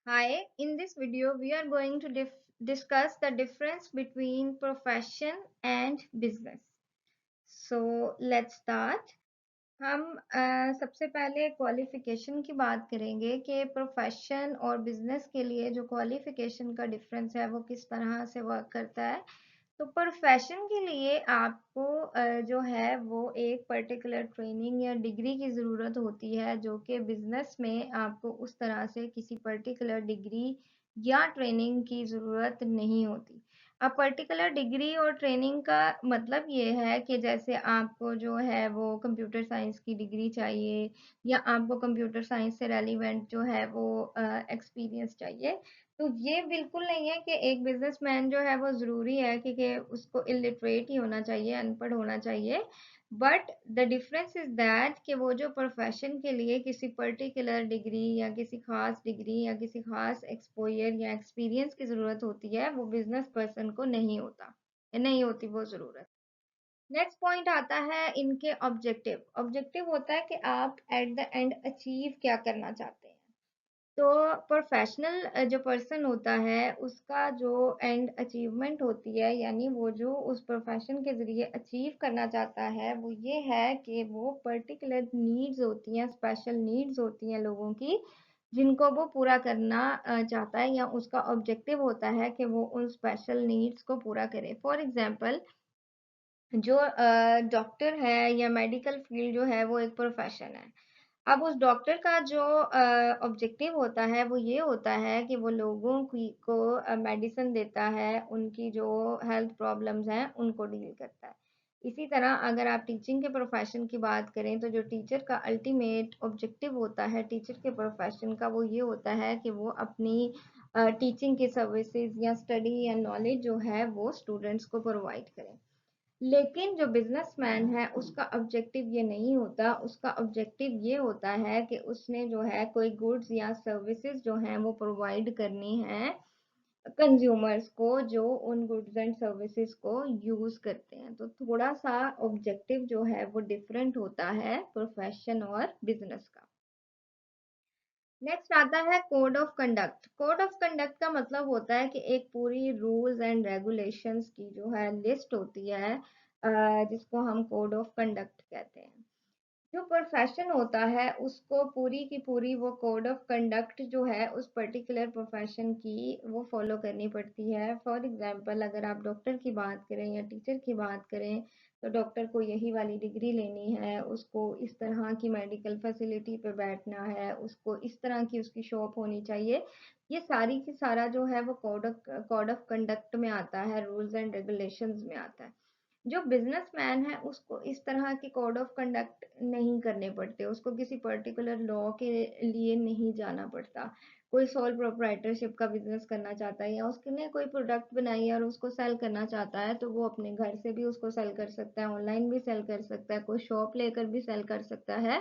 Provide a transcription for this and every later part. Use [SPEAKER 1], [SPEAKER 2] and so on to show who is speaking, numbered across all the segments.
[SPEAKER 1] Hi, in this video, we are going to discuss the difference between profession and business. So, let's start. हम सबसे पहले qualification की बात करेंगे कि प्रोफेशन और बिजनेस के लिए जो क्वालिफिकेशन का डिफरेंस है वो किस तरह से वर्क करता है। तो प्रोफेशन के लिए आपको जो है वो एक पर्टिकुलर ट्रेनिंग या डिग्री की ज़रूरत होती है, जो कि बिजनेस में आपको उस तरह से किसी पर्टिकुलर डिग्री या ट्रेनिंग की ज़रूरत नहीं होती। अब पर्टिकुलर डिग्री और ट्रेनिंग का मतलब ये है कि जैसे आपको जो है वो कंप्यूटर साइंस की डिग्री चाहिए या आपको कंप्यूटर साइंस से रेलिवेंट जो है वो एक्सपीरियंस चाहिए। तो ये बिल्कुल नहीं है कि एक बिजनेसमैन जो है वो ज़रूरी है कि उसको इलिटरेट ही होना चाहिए, अनपढ़ होना चाहिए। But the difference is that कि वो जो प्रोफेशन के लिए किसी पर्टिकुलर डिग्री या किसी खास डिग्री या किसी खास एक्सपोजर या एक्सपीरियंस की ज़रूरत होती है, वो बिजनेस पर्सन को नहीं होता, नहीं होती वो ज़रूरत। नेक्स्ट पॉइंट आता है इनके ऑब्जेक्टिव। ऑब्जेक्टिव होता है कि आप एट द एंड अचीव क्या करना चाहते हैं। तो प्रोफेशनल जो पर्सन होता है उसका जो एंड अचीवमेंट होती है, यानी वो जो उस प्रोफेशन के ज़रिए अचीव करना चाहता है, वो ये है कि वो पर्टिकुलर नीड्स होती हैं, स्पेशल नीड्स होती हैं लोगों की, जिनको वो पूरा करना चाहता है, या उसका ऑब्जेक्टिव होता है कि वो उन स्पेशल नीड्स को पूरा करे। फॉर एग्जांपल, जो डॉक्टर है या मेडिकल फील्ड जो है वो एक प्रोफेशन है। अब उस डॉक्टर का जो ऑब्जेक्टिव होता है वो ये होता है कि वो लोगों की को मेडिसिन देता है, उनकी जो हेल्थ प्रॉब्लम्स हैं उनको डील करता है। इसी तरह अगर आप टीचिंग के प्रोफेशन की बात करें, तो जो टीचर का अल्टीमेट ऑब्जेक्टिव होता है टीचर के प्रोफेशन का, वो ये होता है कि वो अपनी टीचिंग की सर्विसेज या स्टडी या नॉलेज जो है वो स्टूडेंट्स को प्रोवाइड करें। लेकिन जो बिजनेसमैन है उसका ऑब्जेक्टिव ये नहीं होता, उसका ऑब्जेक्टिव ये होता है कि उसने जो है कोई गुड्स या सर्विसेज जो हैं वो प्रोवाइड करनी है कंज्यूमर्स को, जो उन गुड्स एंड सर्विसेज को यूज करते हैं। तो थोड़ा सा ऑब्जेक्टिव जो है वो डिफरेंट होता है प्रोफेशन और बिजनेस का। नेक्स्ट आता है code of conduct. Code of conduct का मतलब होता है कि एक पूरी रूल्स एंड रेगुलेशंस की जो है लिस्ट होती है, जिसको हम कोड ऑफ कंडक्ट कहते हैं। जो प्रोफेशन होता है उसको पूरी की पूरी वो कोड ऑफ कंडक्ट जो है उस पर्टिकुलर प्रोफेशन की वो फॉलो करनी पड़ती है। फॉर एग्जांपल, अगर आप डॉक्टर की बात करें या टीचर की बात करें, तो डॉक्टर को यही वाली डिग्री लेनी है, उसको इस तरह की मेडिकल फैसिलिटी पे बैठना है, उसको इस तरह की उसकी शॉप होनी चाहिए। ये सारी की सारा जो है वो कोड ऑफ कंडक्ट में आता है, रूल्स एंड रेगुलेशंस में आता है। जो बिजनेसमैन है उसको इस तरह के कोड ऑफ कंडक्ट नहीं करने पड़ते, उसको किसी पर्टिकुलर लॉ के लिए नहीं जाना पड़ता। कोई सोल प्रोप्राइटरशिप का बिजनेस करना चाहता है या उसने कोई प्रोडक्ट बनाई है और उसको सेल करना चाहता है, तो वो अपने घर से भी उसको सेल कर सकता है, ऑनलाइन भी सेल कर सकता है, कोई शॉप लेकर भी सेल कर सकता है।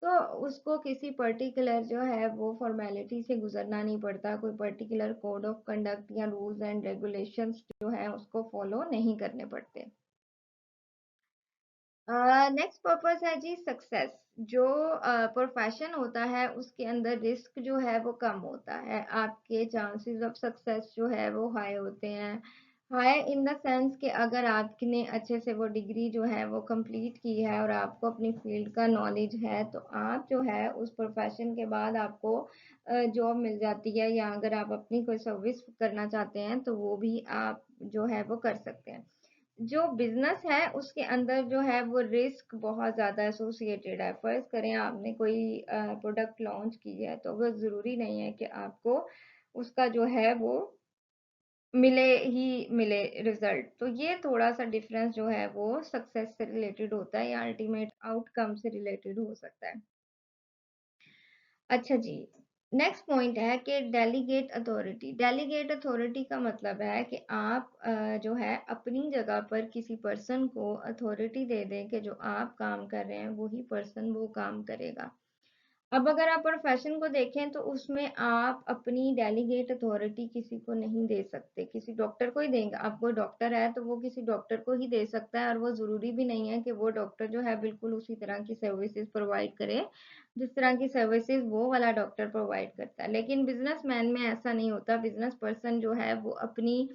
[SPEAKER 1] तो उसको किसी पर्टिकुलर जो है वो फॉर्मेलिटी से गुजरना नहीं पड़ता, कोई पर्टिकुलर कोड ऑफ कंडक्ट या रूल्स एंड रेगुलेशंस जो है उसको फॉलो नहीं करने पड़ते। नेक्स्ट पर्पस है जी सक्सेस। जो प्रोफेशन होता है उसके अंदर रिस्क जो है वो कम होता है, आपके चांसेस ऑफ सक्सेस जो है वो हाई होते हैं। हाई इन द सेंस कि अगर आपने अच्छे से वो डिग्री जो है वो कंप्लीट की है और आपको अपनी फील्ड का नॉलेज है, तो आप जो है उस प्रोफेशन के बाद आपको जॉब मिल जाती है, या अगर आप अपनी कोई सर्विस करना चाहते हैं तो वो भी आप जो है वो कर सकते हैं। जो बिजनेस है उसके अंदर जो है वो रिस्क बहुत ज़्यादा एसोसिएटेड है। फर्ज करें आपने कोई प्रोडक्ट लॉन्च की है, तो वो ज़रूरी नहीं है कि आपको उसका जो है वो मिले ही मिले रिजल्ट। तो ये थोड़ा सा डिफरेंस जो है वो सक्सेस से रिलेटेड होता है या अल्टीमेट आउटकम से रिलेटेड हो सकता है। अच्छा जी, नेक्स्ट पॉइंट है कि डेलीगेट अथॉरिटी। डेलीगेट अथॉरिटी का मतलब है कि आप जो है अपनी जगह पर किसी पर्सन को अथॉरिटी दे दें कि जो आप काम कर रहे हैं वही पर्सन वो काम करेगा। अब अगर आप प्रोफेशन को देखें तो उसमें आप अपनी डेलीगेट अथॉरिटी किसी को नहीं दे सकते, किसी डॉक्टर को ही देंगे। आप कोई डॉक्टर है तो वो किसी डॉक्टर को ही दे सकता है, और वो ज़रूरी भी नहीं है कि वो डॉक्टर जो है बिल्कुल उसी तरह की सर्विसेज प्रोवाइड करे जिस तरह की सर्विसेज वो वाला डॉक्टर प्रोवाइड करता है। लेकिन बिजनेसमैन में ऐसा नहीं होता। बिजनेस पर्सन जो है वो अपनी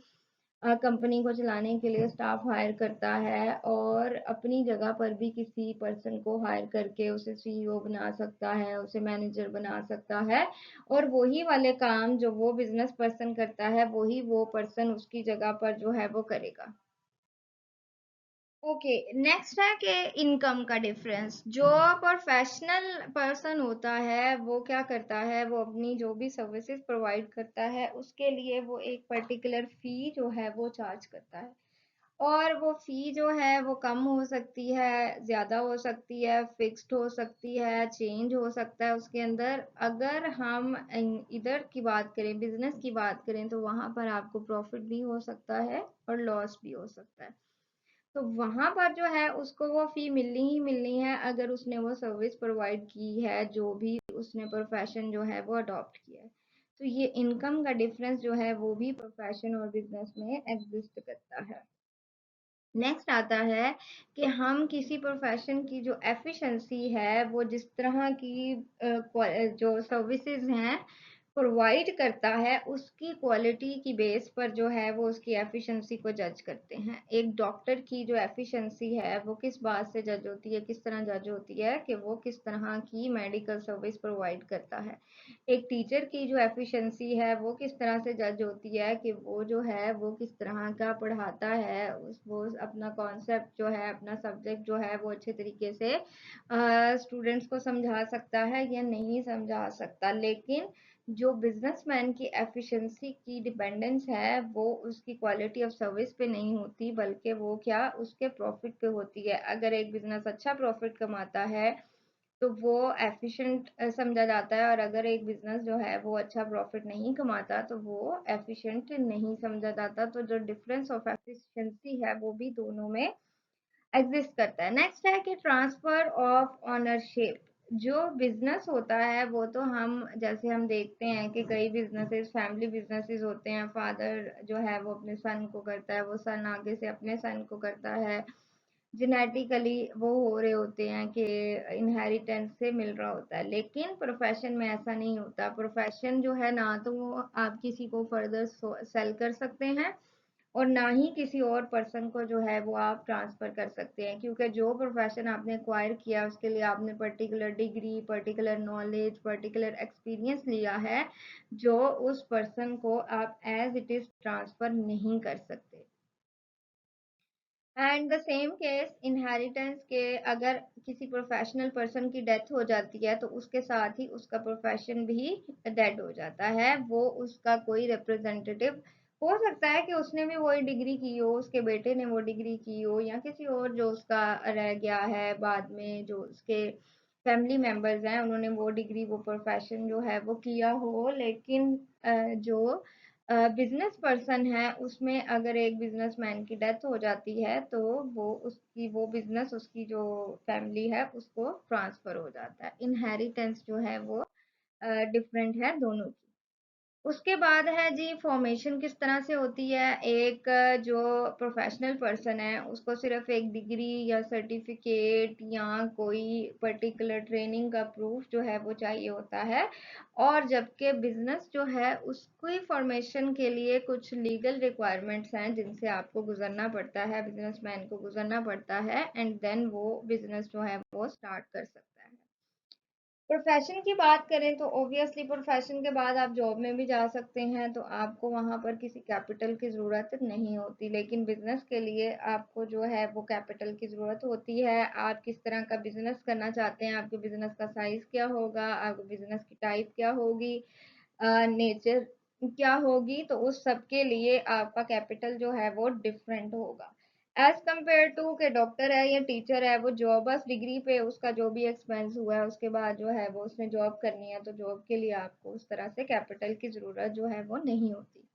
[SPEAKER 1] कंपनी को चलाने के लिए स्टाफ हायर करता है और अपनी जगह पर भी किसी पर्सन को हायर करके उसे सीईओ बना सकता है, उसे मैनेजर बना सकता है, और वही वाले काम जो वो बिजनेस पर्सन करता है वही वो पर्सन उसकी जगह पर जो है वो करेगा। ओके, नेक्स्ट है कि इनकम का डिफरेंस। जो प्रोफेशनल पर्सन होता है वो क्या करता है, वो अपनी जो भी सर्विसेज प्रोवाइड करता है उसके लिए वो एक पर्टिकुलर फी जो है वो चार्ज करता है। और वो फी जो है वो कम हो सकती है, ज़्यादा हो सकती है, फिक्स्ड हो सकती है, चेंज हो सकता है उसके अंदर। अगर हम इधर की बात करें, बिजनेस की बात करें, तो वहाँ पर आपको प्रॉफिट भी हो सकता है और लॉस भी हो सकता है। तो वहां पर जो है उसको वो फी मिलनी ही मिलनी है अगर उसने वो सर्विस प्रोवाइड की है, जो भी उसने प्रोफेशन जो है वो अडॉप्ट किया है। तो ये इनकम का डिफरेंस जो है वो भी प्रोफेशन और बिजनेस में एग्जिस्ट करता है। नेक्स्ट आता है कि हम किसी प्रोफेशन की जो एफिशिएंसी है वो जिस तरह की जो सर्विसेज हैं प्रोवाइड करता है उसकी क्वालिटी की बेस पर जो है वो उसकी एफिशिएंसी को जज करते हैं। एक डॉक्टर की जो एफिशिएंसी है वो किस बात से जज होती है, किस तरह जज होती है कि वो किस तरह की मेडिकल सर्विस प्रोवाइड करता है। एक टीचर की जो एफिशिएंसी है वो किस तरह से जज होती है कि वो जो है वो किस तरह का पढ़ाता है, उस वो अपना कॉन्सेप्ट जो है, अपना सब्जेक्ट जो है वो अच्छे तरीके से स्टूडेंट्स को समझा सकता है या नहीं समझा सकता। लेकिन जो बिजनेसमैन की एफिशिएंसी की डिपेंडेंस है वो उसकी क्वालिटी ऑफ सर्विस पे नहीं होती, बल्कि वो क्या उसके प्रॉफिट पे होती है। अगर एक बिजनेस अच्छा प्रॉफिट कमाता है तो वो एफिशिएंट समझा जाता है, और अगर एक बिजनेस जो है वो अच्छा प्रॉफिट नहीं कमाता तो वो एफिशिएंट नहीं समझा जाता। तो जो डिफरेंस ऑफ एफिशिएंसी है वो भी दोनों में एग्जिस्ट करता है। नेक्स्ट है कि ट्रांसफर ऑफ ओनरशिप। जो बिजनेस होता है वो तो हम जैसे हम देखते हैं कि कई बिजनेसेस फैमिली बिजनेसेस होते हैं। फादर जो है वो अपने सन को करता है, वो सन आगे से अपने सन को करता है, जेनेटिकली वो हो रहे होते हैं कि इनहेरिटेंस से मिल रहा होता है। लेकिन प्रोफेशन में ऐसा नहीं होता। प्रोफेशन जो है ना तो वो आप किसी को फर्दर सेल कर सकते हैं और ना ही किसी और पर्सन को जो है वो आप ट्रांसफर कर सकते हैं, क्योंकि जो प्रोफेशन आपने एक्वायर किया उसके लिए आपने particular degree, particular knowledge, particular experience लिया है, जो उस पर्सन को आप एज इट इज ट्रांसफर नहीं कर सकते। And the same case inheritance के, अगर किसी प्रोफेशनल पर्सन की डेथ हो जाती है तो उसके साथ ही उसका प्रोफेशन भी डेड हो जाता है। वो उसका कोई रिप्रेजेंटेटिव हो सकता है कि उसने भी वही डिग्री की हो, उसके बेटे ने वो डिग्री की हो, या किसी और जो उसका रह गया है बाद में, जो उसके फैमिली मेंबर्स हैं उन्होंने वो डिग्री, वो प्रोफेशन जो है वो किया हो। लेकिन जो बिजनेस पर्सन है उसमें अगर एक बिजनेसमैन की डेथ हो जाती है तो वो उसकी वो बिजनेस, उसकी जो फैमिली है उसको ट्रांसफर हो जाता है। इनहेरिटेंस जो है वो डिफरेंट है दोनों की। उसके बाद है जी फॉर्मेशन किस तरह से होती है। एक जो प्रोफेशनल पर्सन है उसको सिर्फ एक डिग्री या सर्टिफिकेट या कोई पर्टिकुलर ट्रेनिंग का प्रूफ जो है वो चाहिए होता है, और जबकि बिजनेस जो है उसकी फॉर्मेशन के लिए कुछ लीगल रिक्वायरमेंट्स हैं जिनसे आपको गुजरना पड़ता है, बिजनेसमैन को गुजरना पड़ता है, एंड देन वो बिजनेस जो है वो स्टार्ट कर सकता है। प्रोफेशन की बात करें तो ऑब्वियसली प्रोफेशन के बाद आप जॉब में भी जा सकते हैं, तो आपको वहां पर किसी कैपिटल की ज़रूरत नहीं होती। लेकिन बिजनेस के लिए आपको जो है वो कैपिटल की ज़रूरत होती है। आप किस तरह का बिजनेस करना चाहते हैं, आपके बिजनेस का साइज क्या होगा, आपके बिजनेस की टाइप क्या होगी, नेचर क्या होगी, तो उस सब के लिए आपका कैपिटल जो है वो डिफरेंट होगा एज कम्पेयर टू के डॉक्टर है या टीचर है, वो जॉब बस डिग्री पे उसका जो भी एक्सपेंस हुआ है उसके बाद जो है वो उसने जॉब करनी है, तो जॉब के लिए आपको उस तरह से कैपिटल की ज़रूरत जो है वो नहीं होती।